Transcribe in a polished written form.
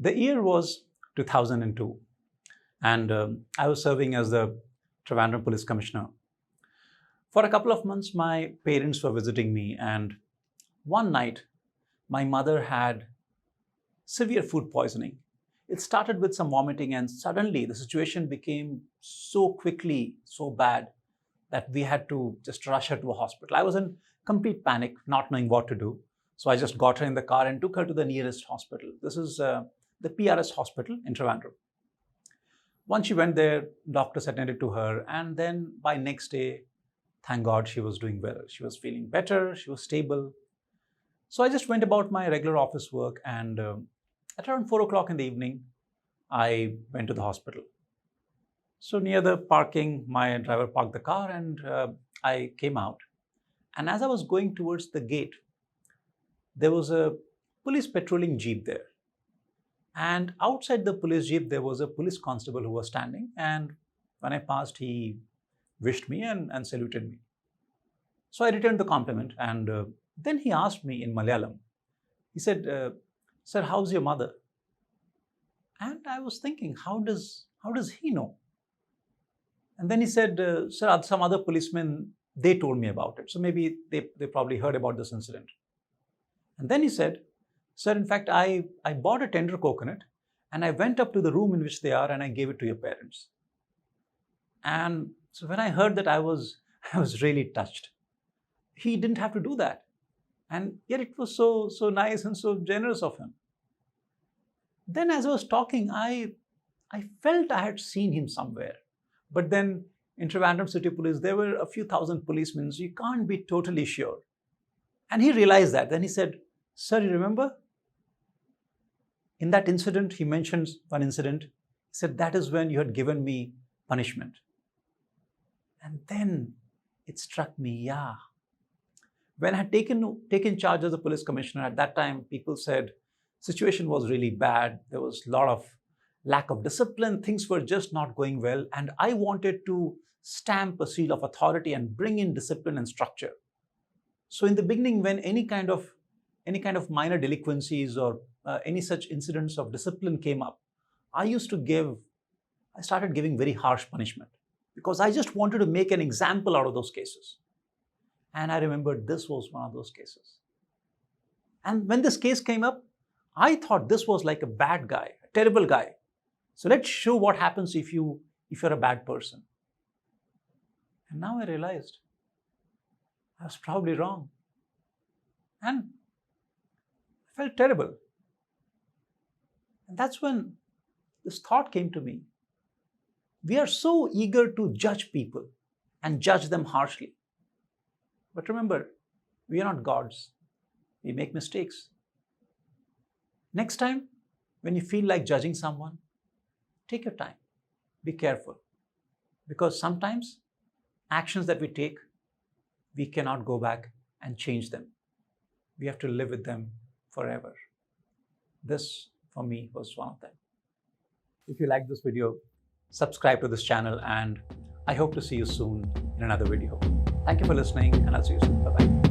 The year was 2002, and I was serving as the Trivandrum Police Commissioner. For a couple of months, my parents were visiting me, and one night, my mother had severe food poisoning. It started with some vomiting, and suddenly the situation became so quickly so bad that we had to just rush her to a hospital. I was in complete panic, not knowing what to do. So I just got her in the car and took her to the nearest hospital. This is the PRS hospital in Trivandrum. Once she went there, doctors attended to her, and then by next day, thank God, she was doing well. She was feeling better, she was stable. So I just went about my regular office work, and at around 4 o'clock in the evening, I went to the hospital. So near the parking, my driver parked the car, and I came out. And as I was going towards the gate, there was a police patrolling jeep there. And outside the police jeep, there was a police constable who was standing. And when I passed, he wished me and saluted me. So I returned the compliment, and then he asked me in Malayalam. He said, "Sir, how's your mother?" And I was thinking, how does he know? And then he said, "Sir, some other policemen, they told me about it. So maybe they probably heard about this incident." And then he said, "Sir, in fact, I bought a tender coconut, and I went up to the room in which they are, and I gave it to your parents." And so when I heard that, I was really touched. He didn't have to do that. And yet it was so nice and so generous of him. Then as I was talking, I felt I had seen him somewhere. But then in Trivandrum City Police, there were a few thousand policemen, so you can't be totally sure. And he realized that. Then he said, "Sir, you remember? In that incident," he mentions one incident, he said, "that is when you had given me punishment." And then it struck me, yeah. When I had taken charge as a police commissioner, at that time, people said situation was really bad. There was a lot of lack of discipline. Things were just not going well. And I wanted to stamp a seal of authority and bring in discipline and structure. So in the beginning, when any kind of minor delinquencies or any such incidents of discipline came up, I started giving very harsh punishment, because I just wanted to make an example out of those cases. And I remembered this was one of those cases. And when this case came up, I thought this was like a bad guy, a terrible guy. So let's show what happens if you're a bad person. And now I realized I was probably wrong. And I felt terrible. And that's when this thought came to me. We are so eager to judge people and judge them harshly. But remember, we are not gods. We make mistakes. Next time, when you feel like judging someone, take your time. Be careful. Because sometimes actions that we take, we cannot go back and change them. We have to live with them forever. This, for me, was one of them. If you like this video, subscribe to this channel, and I hope to see you soon in another video. Thank you for listening, and I'll see you soon. Bye-bye.